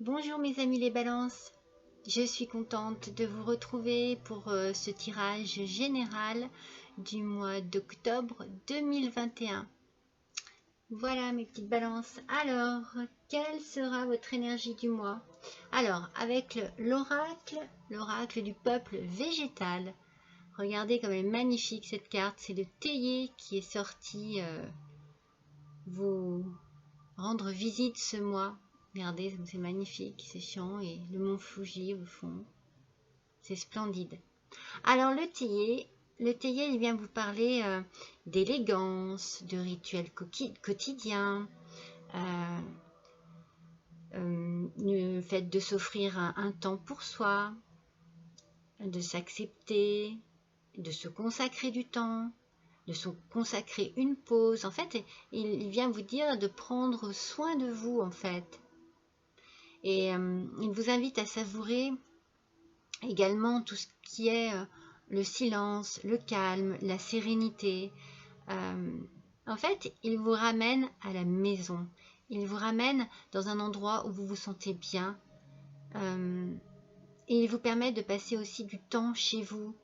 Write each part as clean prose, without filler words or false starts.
Bonjour mes amis les balances, je suis contente de vous retrouver pour ce tirage général du mois d'octobre 2021. Voilà mes petites balances. Alors, quelle sera votre énergie du mois? Alors, avec l'oracle du peuple végétal. Regardez comme elle est magnifique cette carte, c'est le théier qui est sorti vous rendre visite ce mois. Regardez, c'est magnifique, c'est chiant, et le mont Fuji au fond, c'est splendide. Alors le théier, il vient vous parler d'élégance, de rituels quotidiens, le fait de s'offrir un temps pour soi, de s'accepter, de se consacrer du temps, de se consacrer une pause. En fait, il vient vous dire de prendre soin de vous, en fait. Et il vous invite à savourer également tout ce qui est le silence, le calme, la sérénité. En fait, il vous ramène à la maison. Il vous ramène dans un endroit où vous vous sentez bien. Et il vous permet de passer aussi du temps chez vous.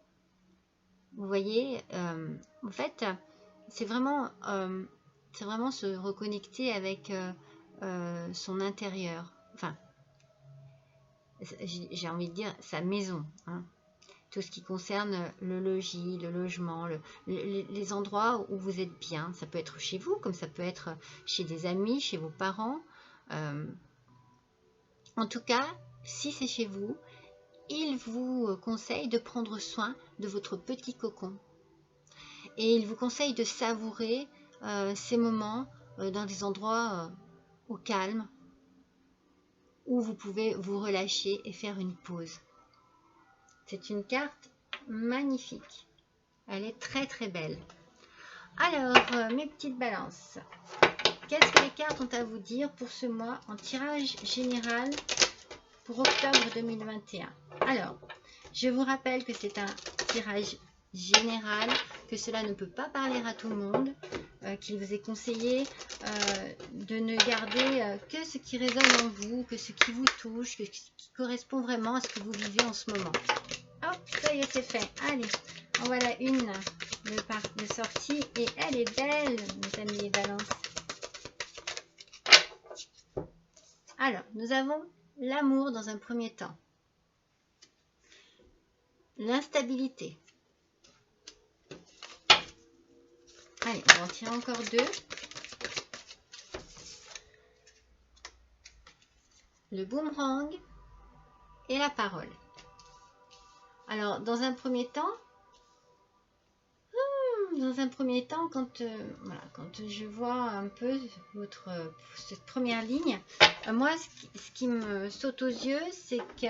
Vous voyez, en fait, c'est vraiment se reconnecter avec son intérieur. Enfin, j'ai envie de dire sa maison, hein. Tout ce qui concerne le logis, le logement, les endroits où vous êtes bien. Ça peut être chez vous, comme ça peut être chez des amis, chez vos parents. En tout cas, si c'est chez vous, il vous conseille de prendre soin de votre petit cocon. Et il vous conseille de savourer ces moments dans des endroits au calme, où vous pouvez vous relâcher et faire une pause. C'est une carte magnifique. Elle est très très belle. Alors, mes petites balances, qu'est-ce que les cartes ont à vous dire pour ce mois en tirage général pour octobre 2021? Alors, je vous rappelle que c'est un tirage général, que cela ne peut pas parler à tout le monde, qu'il vous est conseillé de ne garder que ce qui résonne en vous, que ce qui vous touche, que ce qui correspond vraiment à ce que vous vivez en ce moment. Hop, ça y est, c'est fait. Allez, en voilà une de sortie et elle est belle, mes amis les balances. Alors, nous avons l'amour dans un premier temps. L'instabilité. Allez, on va en tirer encore deux. Le boomerang et la parole. Alors, dans un premier temps, quand je vois un peu cette première ligne, moi, ce qui me saute aux yeux, c'est qu'il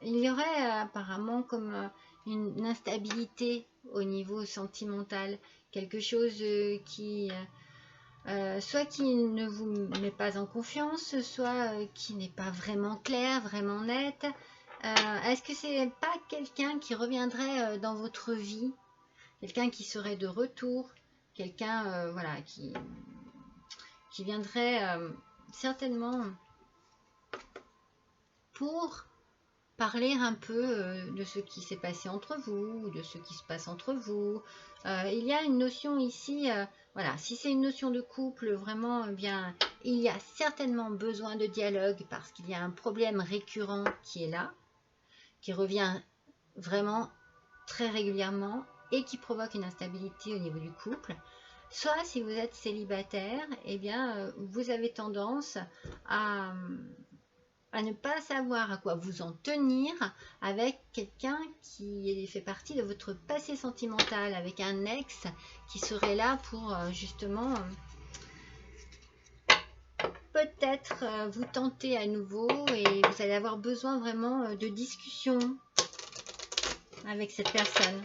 y aurait apparemment comme une instabilité au niveau sentimental, quelque chose qui soit qui ne vous met pas en confiance, soit qui n'est pas vraiment clair, vraiment net. Est-ce que c'est pas quelqu'un qui reviendrait dans votre vie, quelqu'un qui serait de retour, quelqu'un voilà, qui viendrait certainement pour parler un peu de ce qui s'est passé entre vous, de ce qui se passe entre vous. Il y a une notion ici, voilà, si c'est une notion de couple, vraiment, bien, il y a certainement besoin de dialogue parce qu'il y a un problème récurrent qui est là, qui revient vraiment très régulièrement et qui provoque une instabilité au niveau du couple. Soit si vous êtes célibataire, eh bien, vous avez tendance à ne pas savoir à quoi vous en tenir avec quelqu'un qui fait partie de votre passé sentimental, avec un ex qui serait là pour justement peut-être vous tenter à nouveau, et vous allez avoir besoin vraiment de discussion avec cette personne.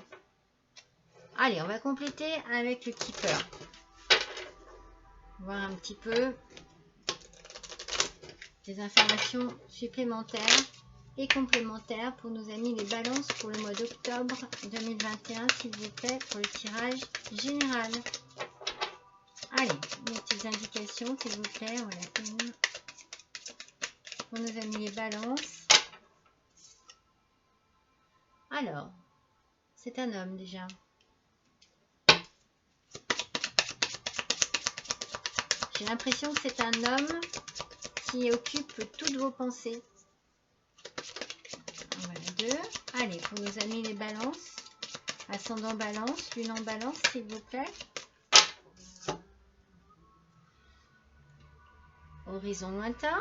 Allez, on va compléter avec le keeper. Voir un petit peu des informations supplémentaires et complémentaires pour nos amis les balances pour le mois d'octobre 2021, s'il vous plaît, pour le tirage général. Allez, des petites indications, s'il vous plaît. Voilà, 1, pour nos amis les balances. Alors, c'est un homme déjà. J'ai l'impression que c'est un homme qui occupe toutes vos pensées. Voilà, 2. Allez, pour nos amis les balances. Ascendant balance, lune en balance, s'il vous plaît. Horizon lointain.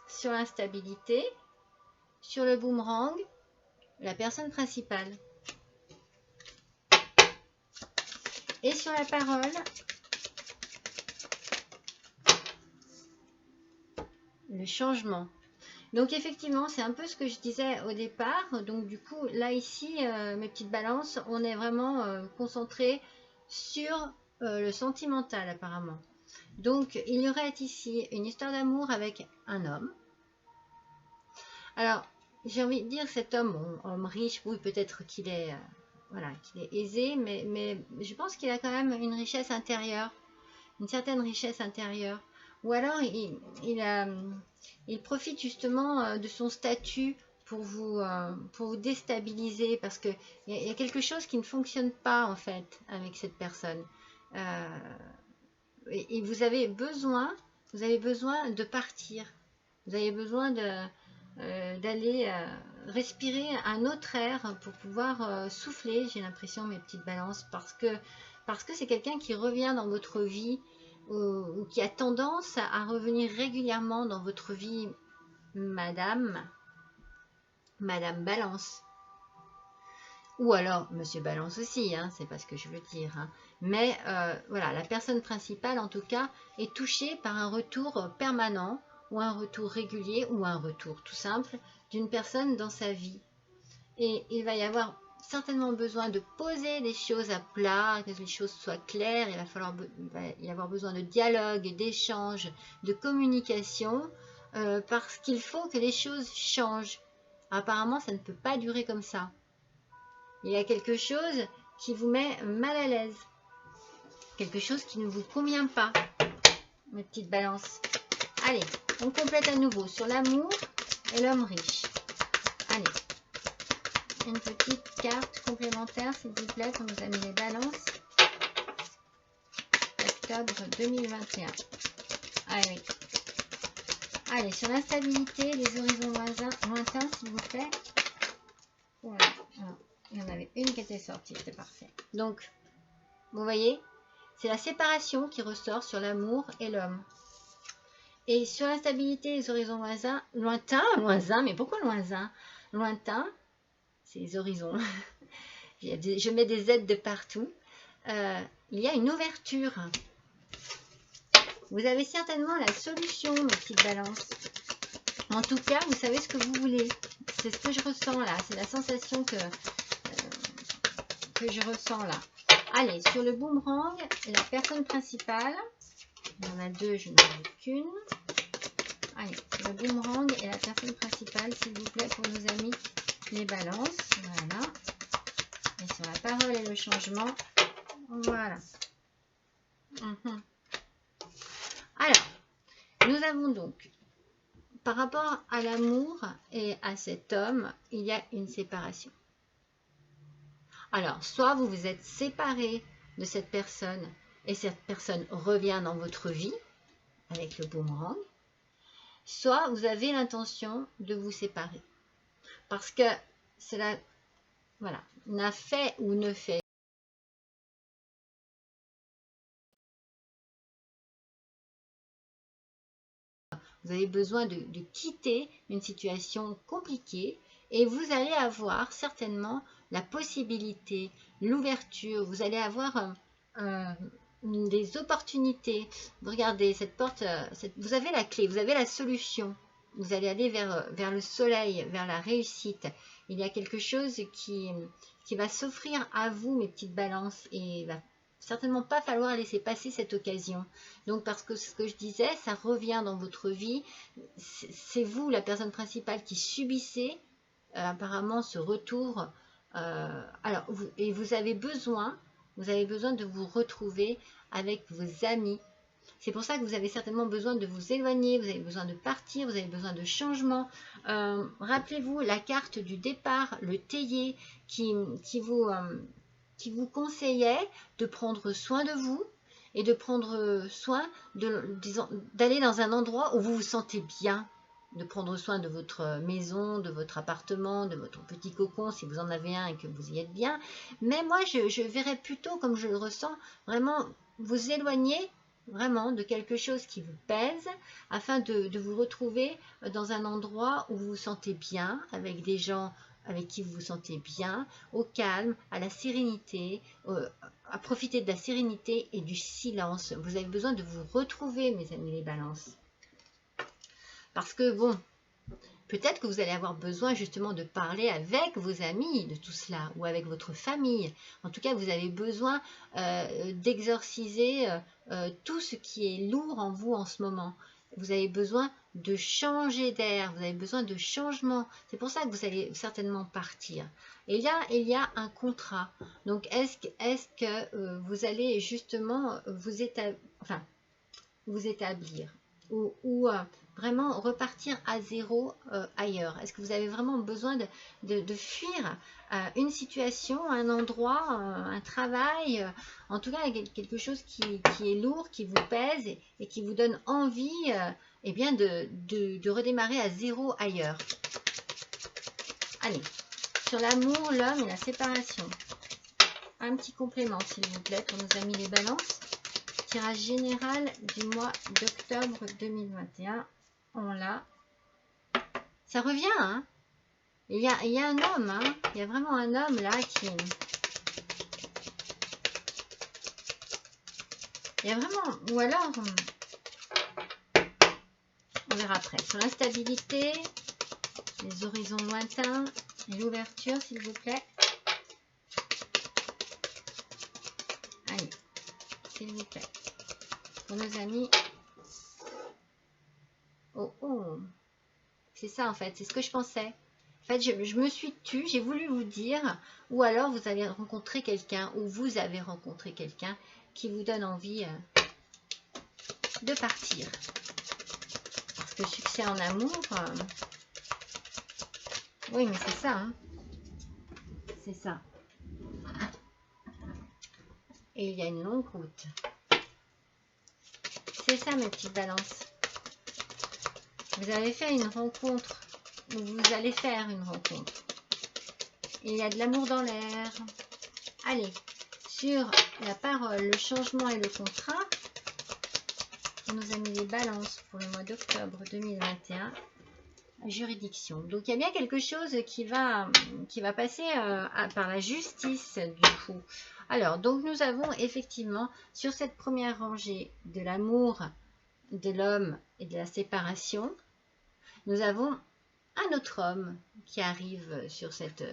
Sur l'instabilité. Sur le boomerang. La personne principale. Et sur la parole. Le changement. Donc effectivement, c'est un peu ce que je disais au départ. Donc du coup, là ici, mes petites balances, on est vraiment concentré sur le sentimental apparemment. Donc il y aurait ici une histoire d'amour avec un homme. Alors, j'ai envie de dire cet homme, bon, homme riche, oui peut-être qu'il est, voilà, qu'il est aisé, mais je pense qu'il a quand même une richesse intérieure, une certaine richesse intérieure. Ou alors il profite justement de son statut pour vous déstabiliser, parce qu'il y a quelque chose qui ne fonctionne pas en fait avec cette personne. Et vous avez besoin de partir. Vous avez besoin d'aller respirer un autre air pour pouvoir souffler, j'ai l'impression, mes petites balances, parce que c'est quelqu'un qui revient dans votre vie, ou qui a tendance à revenir régulièrement dans votre vie, Madame Balance. Ou alors Monsieur Balance aussi, hein, c'est pas ce que je veux dire. Hein. Mais voilà, la personne principale, en tout cas, est touchée par un retour permanent, ou un retour régulier, ou un retour tout simple d'une personne dans sa vie. Et il va y avoir certainement besoin de poser des choses à plat, que les choses soient claires. Il va y avoir besoin de dialogue, d'échange, de communication, parce qu'il faut que les choses changent. Apparemment, ça ne peut pas durer comme ça. Il y a quelque chose qui vous met mal à l'aise, quelque chose qui ne vous convient pas, mes petites balances. Allez, on complète à nouveau sur l'amour et l'homme riche. Allez, une petite carte complémentaire, s'il vous plaît, pour nos amis les balances. Octobre 2021. Allez, oui. Allez, sur l'instabilité, les horizons lointains, s'il vous plaît. Voilà. Alors, il y en avait une qui était sortie, c'était parfait. Donc, vous voyez, c'est la séparation qui ressort sur l'amour et l'homme. Et sur l'instabilité, les horizons lointains, mais pourquoi lointain, c'est les horizons. Je mets des Z de partout. Il y a une ouverture. Vous avez certainement la solution, mes petites balances. En tout cas, vous savez ce que vous voulez. C'est ce que je ressens là. C'est la sensation que je ressens là. Allez, sur le boomerang, la personne principale. Il y en a deux, je n'en ai qu'une. Allez, sur le boomerang et la personne principale, s'il vous plaît, pour nos amis les balances. Voilà. Et sur la parole et le changement. Voilà. Alors, nous avons donc, par rapport à l'amour et à cet homme, il y a une séparation. Alors, soit vous vous êtes séparé de cette personne et cette personne revient dans votre vie avec le boomerang, soit vous avez l'intention de vous séparer. Parce que c'est la... Voilà, n'a fait ou ne fait. Vous avez besoin de quitter une situation compliquée et vous allez avoir certainement la possibilité, l'ouverture, vous allez avoir des opportunités. Regardez, cette porte, vous avez la clé, vous avez la solution. Vous allez aller vers le soleil, vers la réussite. Il y a quelque chose qui va s'offrir à vous, mes petites balances, et il va certainement pas falloir laisser passer cette occasion. Donc, parce que ce que je disais, ça revient dans votre vie. C'est vous, la personne principale, qui subissez apparemment ce retour. Alors, vous avez besoin de vous retrouver avec vos amis. C'est pour ça que vous avez certainement besoin de vous éloigner, vous avez besoin de partir, vous avez besoin de changement. Rappelez-vous la carte du départ, le théier qui vous conseillait de prendre soin de vous et de prendre soin d'aller dans un endroit où vous vous sentez bien, de prendre soin de votre maison, de votre appartement, de votre petit cocon si vous en avez un et que vous y êtes bien. Mais moi, je verrais plutôt, comme je le ressens, vraiment vous éloigner vraiment de quelque chose qui vous pèse afin de vous retrouver dans un endroit où vous vous sentez bien, avec des gens avec qui vous vous sentez bien, au calme, à la sérénité, à profiter de la sérénité et du silence. Vous avez besoin de vous retrouver, mes amis les balances. Parce que bon, peut-être que vous allez avoir besoin justement de parler avec vos amis de tout cela, ou avec votre famille. En tout cas, vous avez besoin d'exorciser tout ce qui est lourd en vous en ce moment. Vous avez besoin de changer d'air, vous avez besoin de changement. C'est pour ça que vous allez certainement partir. Et là, il y a un contrat. Donc, est-ce que vous allez justement vous établir ou vraiment repartir à zéro ailleurs? Est-ce que vous avez vraiment besoin de fuir une situation, un endroit, un travail, en tout cas quelque chose qui est lourd, qui vous pèse et qui vous donne envie eh bien de redémarrer à zéro ailleurs? Allez, sur l'amour, l'homme et la séparation. Un petit complément, s'il vous plaît, pour nos amis les balances. Tirage général du mois d'octobre 2021. On l'a. Ça revient, hein. Il y a un homme, hein. Il y a vraiment un homme là qui... Il y a vraiment... Ou alors... On verra après. Sur l'instabilité, les horizons lointains et l'ouverture, s'il vous plaît. Allez, s'il vous plaît. Pour nos amis. Oh, oh. C'est ça, en fait. C'est ce que je pensais. En fait, je me suis tue. J'ai voulu vous dire. Ou alors, vous allez rencontrer quelqu'un. Ou vous avez rencontré quelqu'un qui vous donne envie de partir. Parce que succès en amour... oui, mais c'est ça. Hein. C'est ça. Et il y a une longue route. C'est ça, mes petites balances. Vous avez fait une rencontre, ou vous allez faire une rencontre. Il y a de l'amour dans l'air. Allez, sur la parole, le changement et le contrat, pour nos amis les balances pour le mois d'octobre 2021, juridiction. Donc, il y a bien quelque chose qui va passer par la justice, du coup. Alors, donc, nous avons effectivement, sur cette première rangée de l'amour, de l'homme et de la séparation, nous avons un autre homme qui arrive sur cette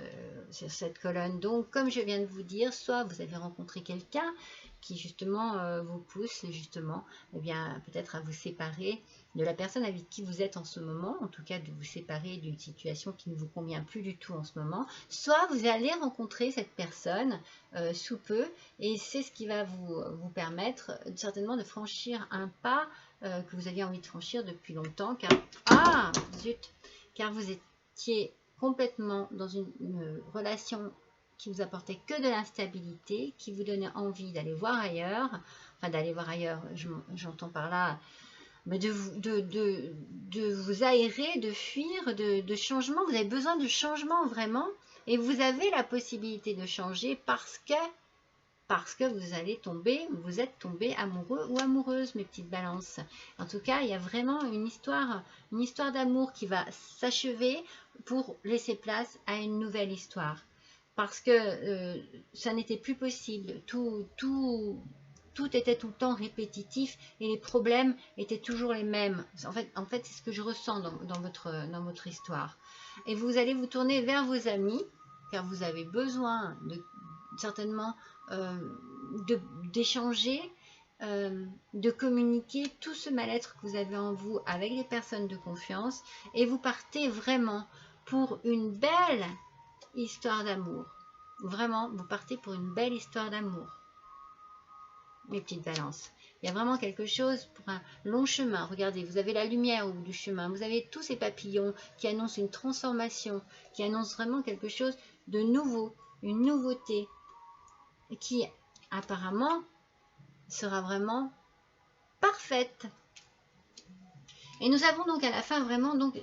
colonne. Donc, comme je viens de vous dire, soit vous avez rencontré quelqu'un qui justement vous pousse justement, eh bien, peut-être à vous séparer de la personne avec qui vous êtes en ce moment, en tout cas de vous séparer d'une situation qui ne vous convient plus du tout en ce moment, soit vous allez rencontrer cette personne sous peu, et c'est ce qui va vous permettre certainement de franchir un pas que vous aviez envie de franchir depuis longtemps, car vous étiez complètement dans une relation qui vous apportait que de l'instabilité, qui vous donnait envie d'aller voir ailleurs, enfin d'aller voir ailleurs, j'entends par là, mais de vous aérer, de fuir, de changement. Vous avez besoin de changement vraiment, et vous avez la possibilité de changer parce que vous êtes tombé amoureux ou amoureuse, mes petites balances. En tout cas, il y a vraiment une histoire d'amour qui va s'achever pour laisser place à une nouvelle histoire. Parce que ça n'était plus possible. Tout était tout le temps répétitif et les problèmes étaient toujours les mêmes. En fait c'est ce que je ressens dans votre histoire. Et vous allez vous tourner vers vos amis, car vous avez besoin certainement d'échanger, de communiquer tout ce mal-être que vous avez en vous avec les personnes de confiance, et vous partez vraiment pour une belle histoire d'amour. Vraiment, vous partez pour une belle histoire d'amour, mes petites balances. Il y a vraiment quelque chose pour un long chemin. Regardez, vous avez la lumière au bout du chemin. Vous avez tous ces papillons qui annoncent une transformation, qui annoncent vraiment quelque chose de nouveau, une nouveauté, qui apparemment sera vraiment parfaite. Et nous avons donc à la fin vraiment donc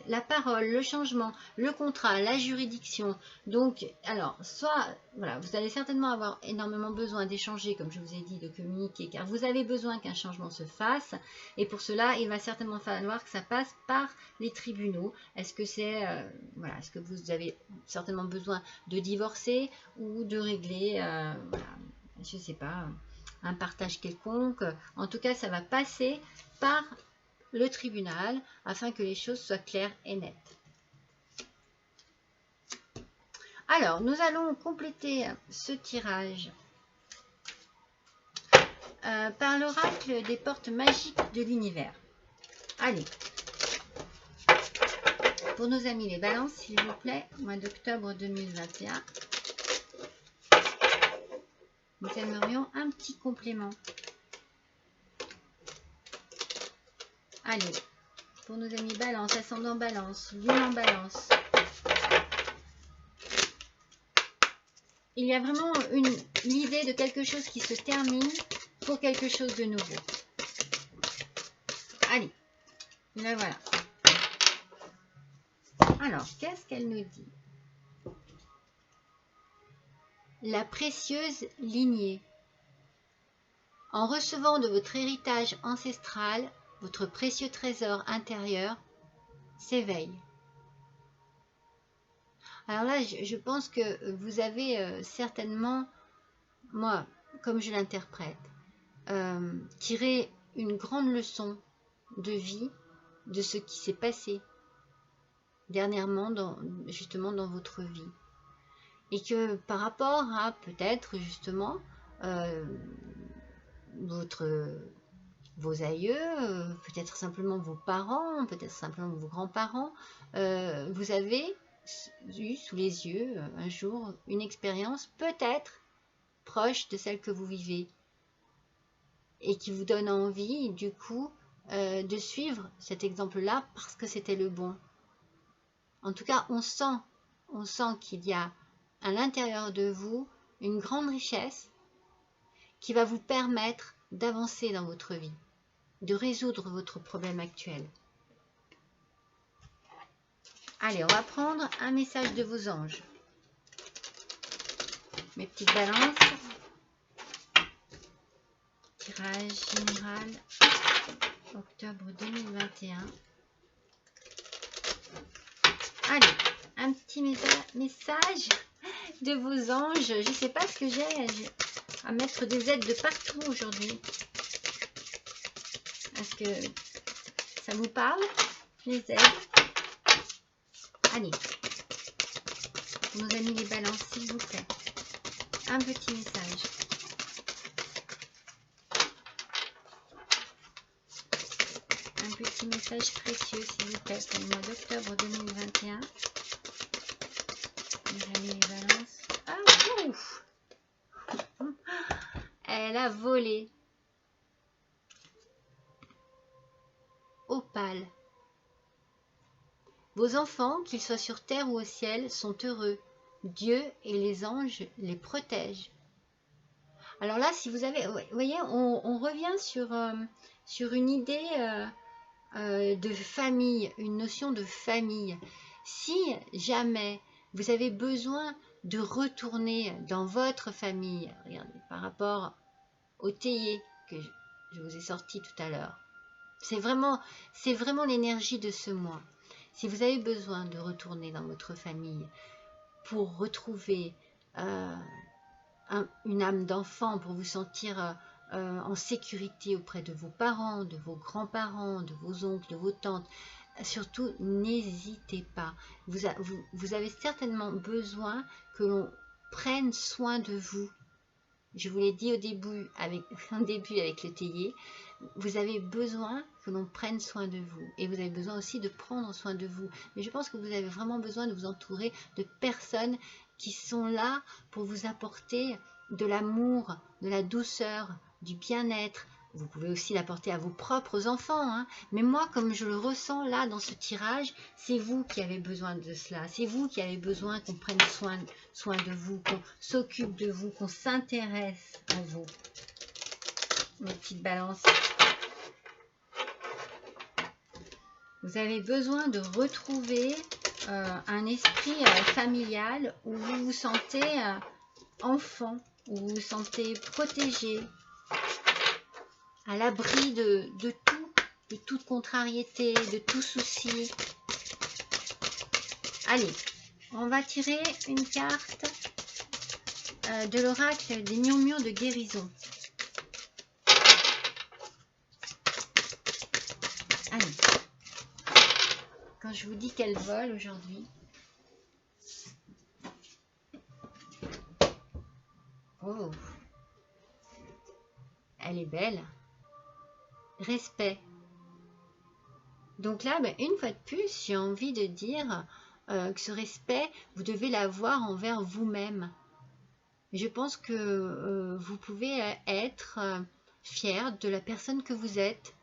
la parole, le changement, le contrat, la juridiction. Donc, alors, soit, voilà, vous allez certainement avoir énormément besoin d'échanger, comme je vous ai dit, de communiquer, car vous avez besoin qu'un changement se fasse. Et pour cela, il va certainement falloir que ça passe par les tribunaux. Est-ce que c'est, voilà, est-ce que vous avez certainement besoin de divorcer ou de régler, voilà, je ne sais pas, un partage quelconque. En tout cas, ça va passer par le tribunal afin que les choses soient claires et nettes. Alors, nous allons compléter ce tirage par l'oracle des portes magiques de l'univers. Allez, pour nos amis les balances, s'il vous plaît, mois d'octobre 2021, nous aimerions un petit complément. Allez, pour nos amis balance, ascendant balance, lune en balance. Il y a vraiment l'idée de quelque chose qui se termine pour quelque chose de nouveau. Allez, là voilà. Alors, qu'est-ce qu'elle nous dit? La précieuse lignée. En recevant de votre héritage ancestral, votre précieux trésor intérieur s'éveille. Alors là, je pense que vous avez certainement, moi, comme je l'interprète, tiré une grande leçon de vie de ce qui s'est passé dernièrement, justement dans votre vie. Et que par rapport à peut-être justement vos aïeux, peut-être simplement vos parents, peut-être simplement vos grands-parents, vous avez eu sous les yeux un jour une expérience peut-être proche de celle que vous vivez et qui vous donne envie du coup de suivre cet exemple-là parce que c'était le bon. En tout cas, on sent qu'il y a à l'intérieur de vous une grande richesse qui va vous permettre d'avancer dans votre vie, de résoudre votre problème actuel. Allez, on va prendre un message de vos anges. Mes petites balances. Tirage général, octobre 2021. Allez, un petit message de vos anges. Je ne sais pas ce que j'ai à mettre des aides de partout aujourd'hui. Est-ce que ça vous parle, les aides? Allez, nos amis les balances, s'il vous plaît. Un petit message. Un petit message précieux, s'il vous plaît, pour le mois d'octobre 2021. Nos amis les balances. Ah, ouf! Elle a volé. Opale. Vos enfants, qu'ils soient sur terre ou au ciel, sont heureux. Dieu et les anges les protègent. Alors là, si vous avez... Vous voyez, on revient sur une idée de famille, une notion de famille. Si jamais vous avez besoin de retourner dans votre famille, regardez, par rapport au théier que je vous ai sorti tout à l'heure, c'est vraiment l'énergie de ce mois. Si vous avez besoin de retourner dans votre famille pour retrouver une âme d'enfant, pour vous sentir en sécurité auprès de vos parents, de vos grands-parents, de vos oncles, de vos tantes, surtout n'hésitez pas. Vous avez certainement besoin que l'on prenne soin de vous. Je vous l'ai dit au début avec le théier, vous avez besoin que l'on prenne soin de vous. Et vous avez besoin aussi de prendre soin de vous. Mais je pense que vous avez vraiment besoin de vous entourer de personnes qui sont là pour vous apporter de l'amour, de la douceur, du bien-être, Vous pouvez aussi l'apporter à vos propres enfants, hein. Mais moi, comme je le ressens là dans ce tirage, c'est vous qui avez besoin de cela. C'est vous qui avez besoin qu'on prenne soin de vous, qu'on s'occupe de vous, qu'on s'intéresse à vous. Mes petites balances. Vous avez besoin de retrouver un esprit familial où vous vous sentez enfant, où vous vous sentez protégé, à l'abri de tout, de toute contrariété, de tout souci. Allez, on va tirer une carte de l'oracle des murmures de guérison. Allez, quand je vous dis qu'elle vole aujourd'hui. Oh, elle est belle. Respect. Donc là, une fois de plus, j'ai envie de dire que ce respect, vous devez l'avoir envers vous-même. Je pense que vous pouvez être fier de la personne que vous êtes.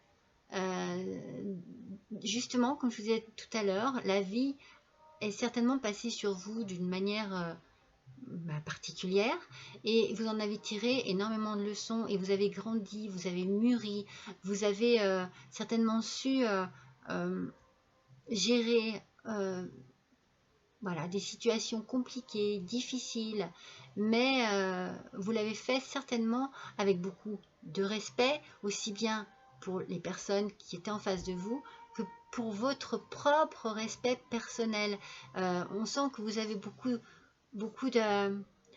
Justement, comme je vous disais tout à l'heure, la vie est certainement passée sur vous d'une manière particulière et vous en avez tiré énormément de leçons et vous avez grandi, vous avez mûri, vous avez certainement su gérer voilà, des situations compliquées, difficiles, mais vous l'avez fait certainement avec beaucoup de respect, aussi bien pour les personnes qui étaient en face de vous que pour votre propre respect personnel. On sent que vous avez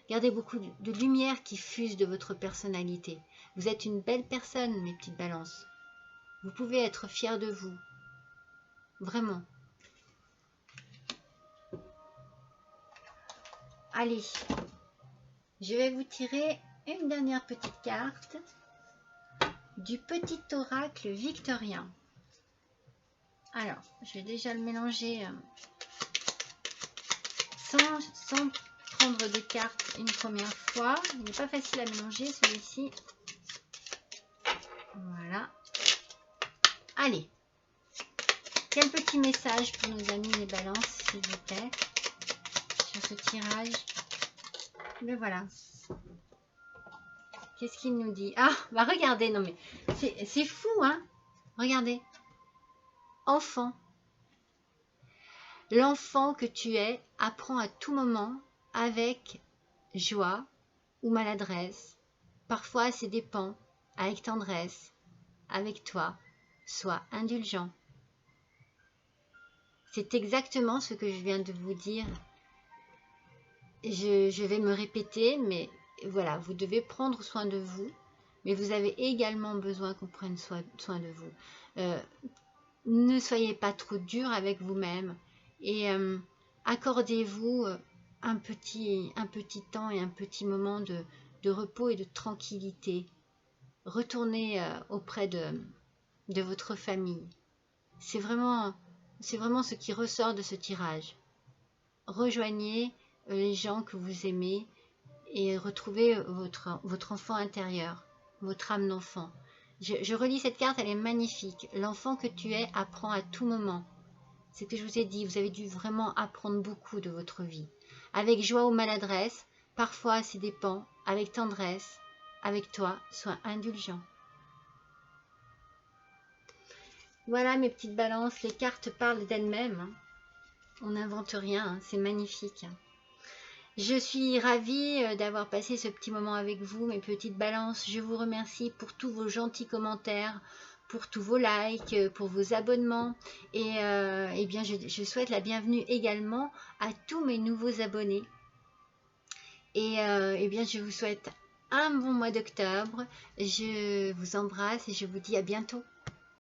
gardez beaucoup de lumière qui fuse de votre personnalité. Vous êtes une belle personne, mes petites balances. Vous pouvez être fiers de vous. Vraiment. Allez, je vais vous tirer une dernière petite carte du petit oracle victorien. Alors, je vais déjà le mélanger sans prendre de cartes une première fois. Il n'est pas facile à mélanger celui-ci. Voilà. Allez. Quel petit message pour nos amis les balances, s'il vous plaît, sur ce tirage. Mais voilà. Qu'est-ce qu'il nous dit? Ah, bah regardez, non mais c'est fou, hein. Regardez. Enfant. L'enfant que tu es apprend à tout moment avec joie ou maladresse. Parfois, c'est dépend, avec tendresse, avec toi. Sois indulgent. C'est exactement ce que je viens de vous dire. Je vais me répéter, mais voilà, vous devez prendre soin de vous, mais vous avez également besoin qu'on prenne soin de vous. Ne soyez pas trop dur avec vous-même et accordez-vous un petit temps et un petit moment de repos et de tranquillité. Retournez auprès de votre famille. C'est vraiment ce qui ressort de ce tirage. Rejoignez les gens que vous aimez et retrouvez votre enfant intérieur, votre âme d'enfant. Je relis cette carte, elle est magnifique. L'enfant que tu es apprend à tout moment. C'est ce que je vous ai dit, vous avez dû vraiment apprendre beaucoup de votre vie. Avec joie ou maladresse, parfois c'est dépend, avec tendresse, avec toi, sois indulgent. Voilà mes petites balances, les cartes parlent d'elles-mêmes. Hein. On n'invente rien, hein. C'est magnifique. Je suis ravie d'avoir passé ce petit moment avec vous, mes petites balances. Je vous remercie pour tous vos gentils commentaires, pour tous vos likes, pour vos abonnements. Et eh bien, je souhaite la bienvenue également à tous mes nouveaux abonnés. Et eh bien, je vous souhaite un bon mois d'octobre. Je vous embrasse et je vous dis à bientôt.